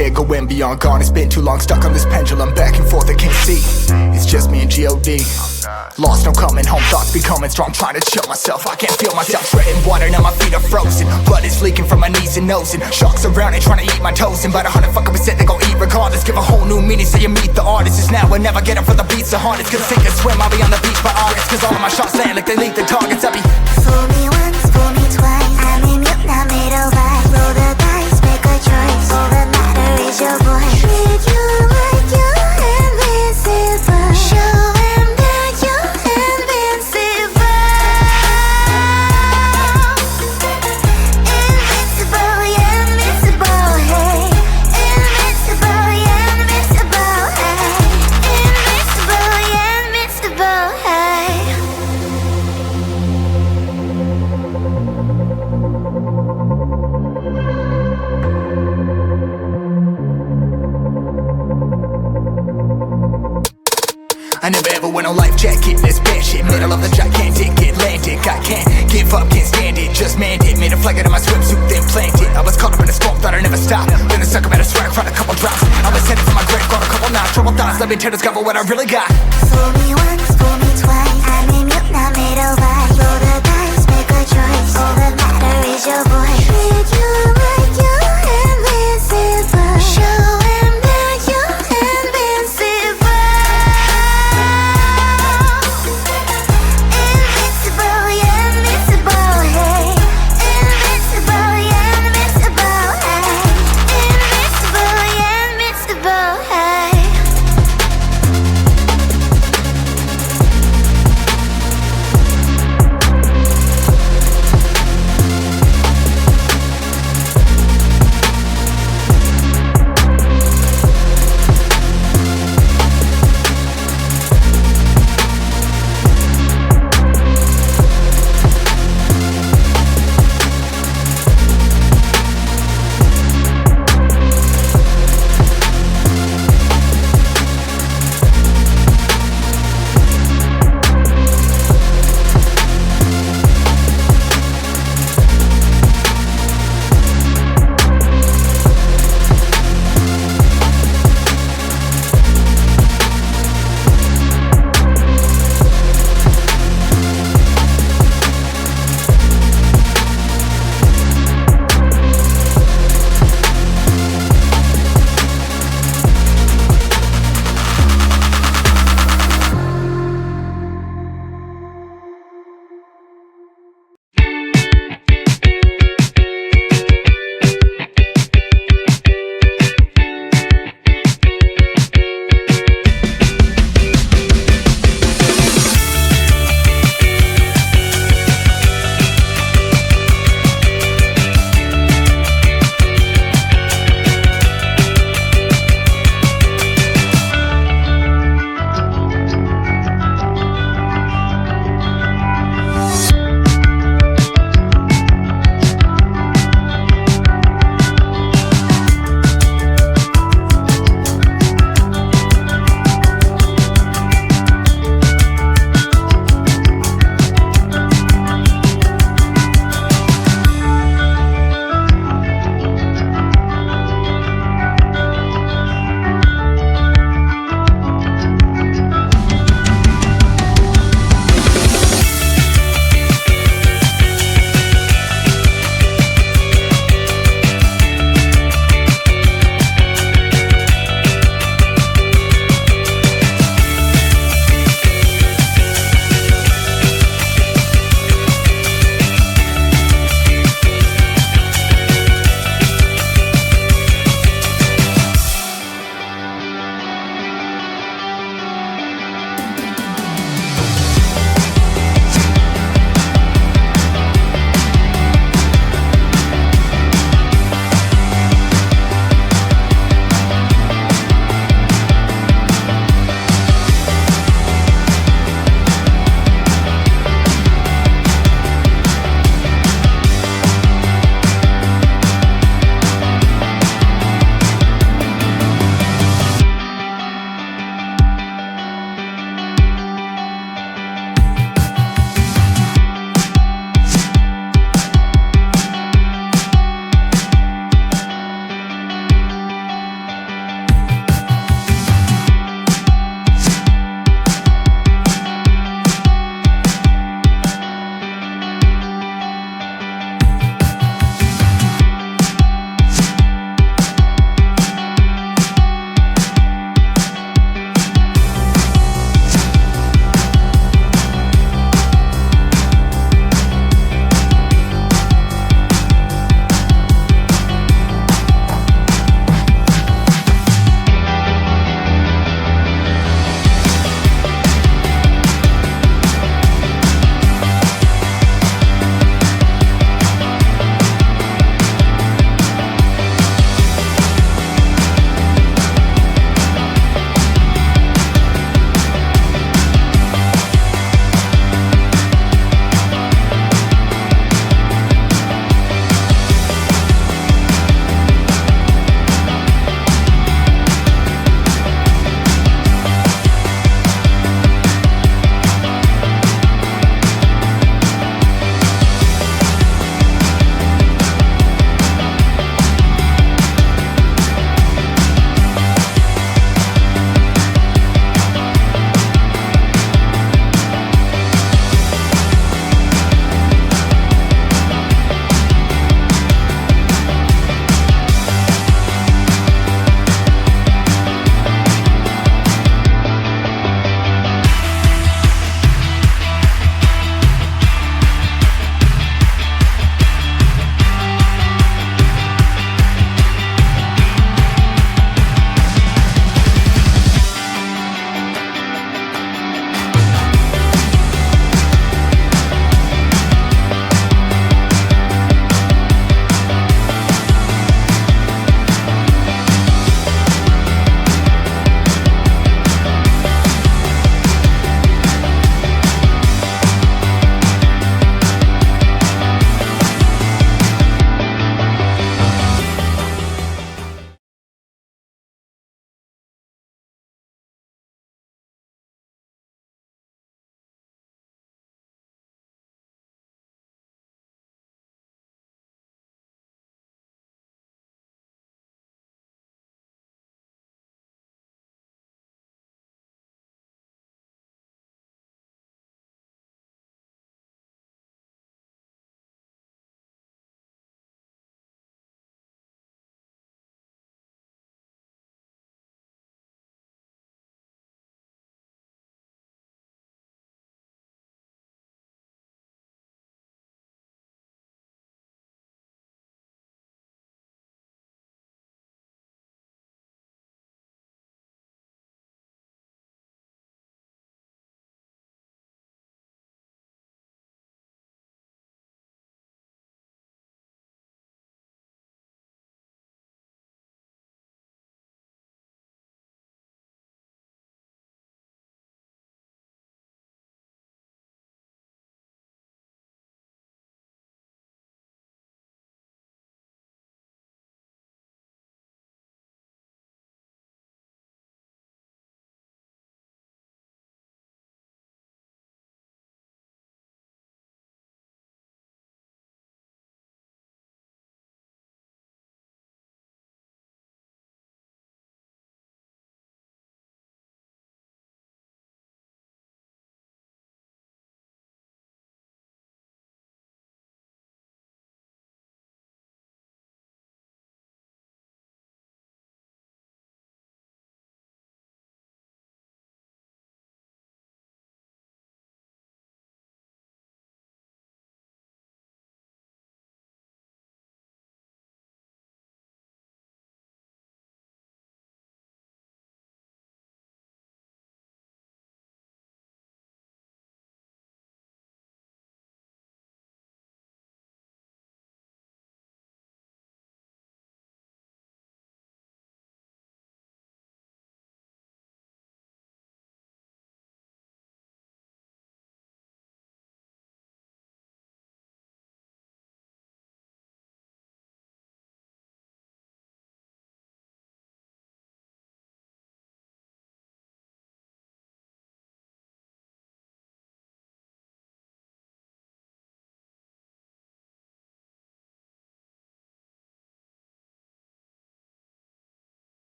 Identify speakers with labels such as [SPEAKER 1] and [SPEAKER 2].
[SPEAKER 1] scared going beyond gone. It's been too long stuck on this pendulum, back and forth I can't see. It's just me and G.O.D. Lost, no coming home, thoughts becoming strong, trying to chill myself. I can't feel myself treading water, now my feet are frozen. Blood is leaking from my knees and nose, and sharks around and trying to eat my toes. And about 100% they gon' eat regardless. Give a whole new meaning so you meet the artist. It's now or never, get up for the beats the hardest. Cause sink or swim, I'll be on the beach for August. Cause all of my shots land like they lead the targets. I be
[SPEAKER 2] fool me once, fool me twice. I'm in mute, now made a vibe. Roll the dice, make a choice. All that matter is your voice. Treat you like you're invincible. Show him that you're invincible. Invincible, yeah, invincible, hey. Invincible, yeah, invincible, hey. Invincible, yeah, invincible, hey.
[SPEAKER 1] I never ever went on life jacket, this bad shit. Middle of the gigantic Atlantic. I can't give up, can't stand it. Just manned it, made a flag out of my swimsuit, then planted. I was caught up in a storm, thought I'd never stop. Then the sucker made a sweat, cried a couple drops. I was headed for my grave, got a couple knots. Trouble thoughts, let me tell discover what I really got.
[SPEAKER 2] Fool me once, fool me